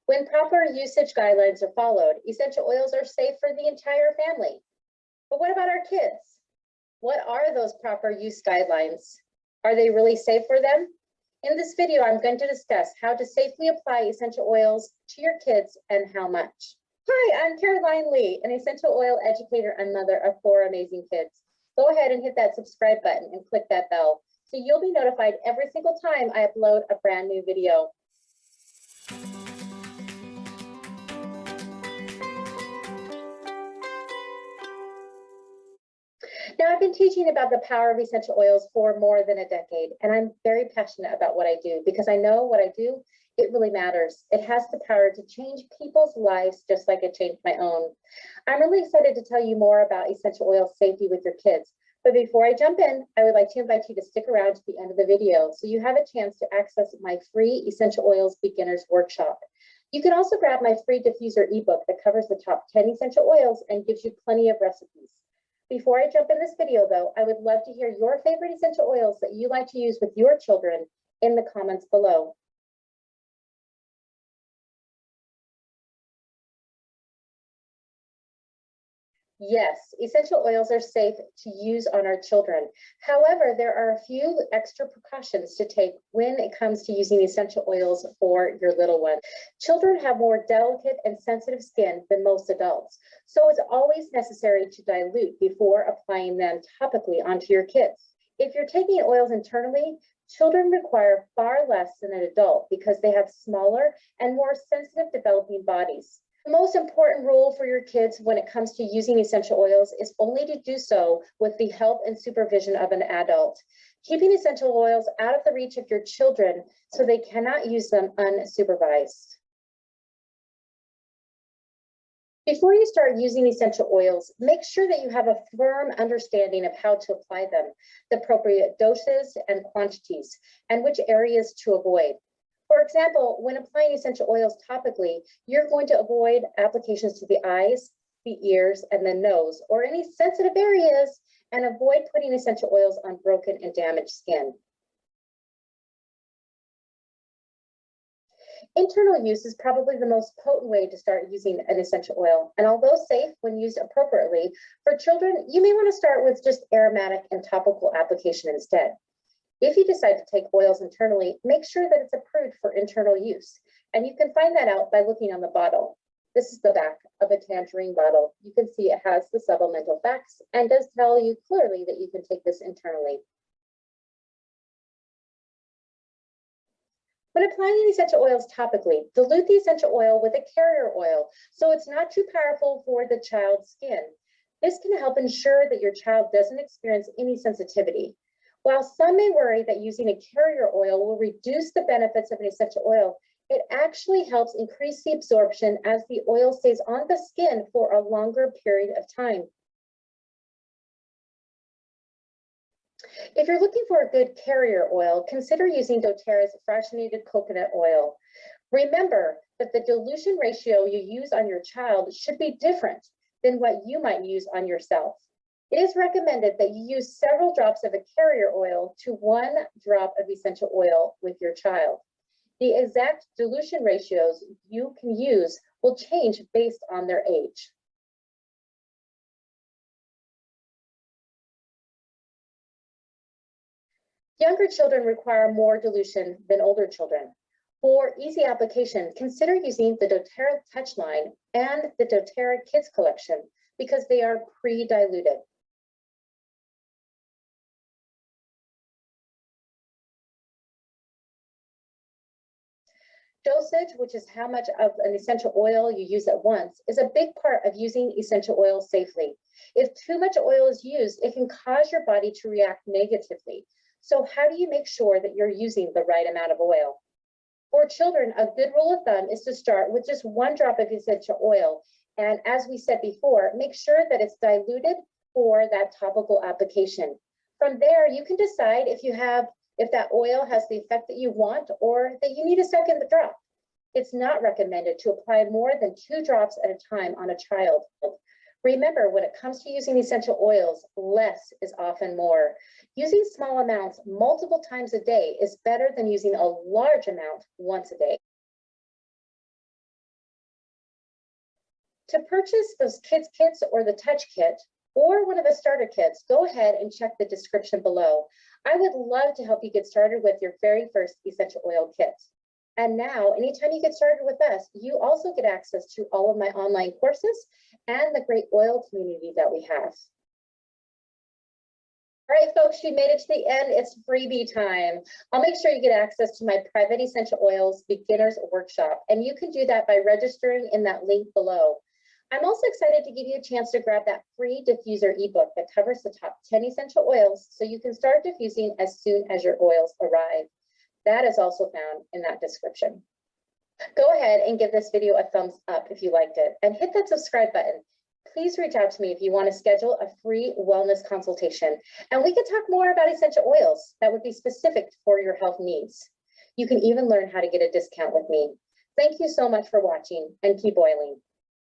When proper usage guidelines are followed, essential oils are safe for the entire family. But what about our kids? What are those proper use guidelines? Are they really safe for them? In this video, I'm going to discuss how to safely apply essential oils to your kids and how much. Hi, I'm Caroline Lee, an essential oil educator and mother of 4 amazing kids. Go ahead and hit that subscribe button and click that bell so you'll be notified every single time I upload a brand new video. Now, I've been teaching about the power of essential oils for more than a decade, and I'm very passionate about what I do because I know what I do, it really matters. It has the power to change people's lives just like it changed my own. I'm really excited to tell you more about essential oil safety with your kids. But before I jump in, I would like to invite you to stick around to the end of the video so you have a chance to access my free Essential Oils Beginners Workshop. You can also grab my free diffuser ebook that covers the top 10 essential oils and gives you plenty of recipes. Before I jump in this video, though, I would love to hear your favorite essential oils that you like to use with your children in the comments below. Yes, essential oils are safe to use on our children. However, there are a few extra precautions to take when it comes to using essential oils for your little one. Children have more delicate and sensitive skin than most adults, so it's always necessary to dilute before applying them topically onto your kids. If you're taking oils internally, children require far less than an adult because they have smaller and more sensitive developing bodies. The most important rule for your kids when it comes to using essential oils is only to do so with the help and supervision of an adult, keeping essential oils out of the reach of your children so they cannot use them unsupervised. Before you start using essential oils, make sure that you have a firm understanding of how to apply them, the appropriate doses and quantities, and which areas to avoid. For example, when applying essential oils topically, you're going to avoid applications to the eyes, the ears, and the nose, or any sensitive areas, and avoid putting essential oils on broken and damaged skin. Internal use is probably the most potent way to start using an essential oil, and although safe when used appropriately, for children, you may want to start with just aromatic and topical application instead. If you decide to take oils internally, make sure that it's approved for internal use. And you can find that out by looking on the bottle. This is the back of a tangerine bottle. You can see it has the supplemental facts and does tell you clearly that you can take this internally. When applying essential oils topically, dilute the essential oil with a carrier oil so it's not too powerful for the child's skin. This can help ensure that your child doesn't experience any sensitivity. While some may worry that using a carrier oil will reduce the benefits of an essential oil, it actually helps increase the absorption as the oil stays on the skin for a longer period of time. If you're looking for a good carrier oil, consider using doTERRA's fractionated coconut oil. Remember that the dilution ratio you use on your child should be different than what you might use on yourself. It is recommended that you use several drops of a carrier oil to 1 drop of essential oil with your child. The exact dilution ratios you can use will change based on their age. Younger children require more dilution than older children. For easy application, consider using the doTERRA Touchline and the doTERRA Kids Collection because they are pre-diluted. Dosage, which is how much of an essential oil you use at once, is a big part of using essential oil safely. If too much oil is used, it can cause your body to react negatively. So how do you make sure that you're using the right amount of oil? For children, a good rule of thumb is to start with just 1 drop of essential oil. And as we said before, make sure that it's diluted for that topical application. From there, you can decide if that oil has the effect that you want or that you need a second drop. It's not recommended to apply more than 2 drops at a time on a child. Remember, when it comes to using essential oils, less is often more. Using small amounts multiple times a day is better than using a large amount once a day. To purchase those kids kits or the touch kit or one of the starter kits, go ahead and check the description below. I would love to help you get started with your very first essential oil kit. And now, anytime you get started with us, you also get access to all of my online courses and the great oil community that we have. All right, folks, you made it to the end. It's freebie time. I'll make sure you get access to my private essential oils beginners workshop, and you can do that by registering in that link below. I'm also excited to give you a chance to grab that free diffuser ebook that covers the top 10 essential oils so you can start diffusing as soon as your oils arrive. That is also found in that description. Go ahead and give this video a thumbs up if you liked it, and hit that subscribe button. Please reach out to me if you want to schedule a free wellness consultation, and we can talk more about essential oils that would be specific for your health needs. You can even learn how to get a discount with me. Thank you so much for watching, and keep oiling.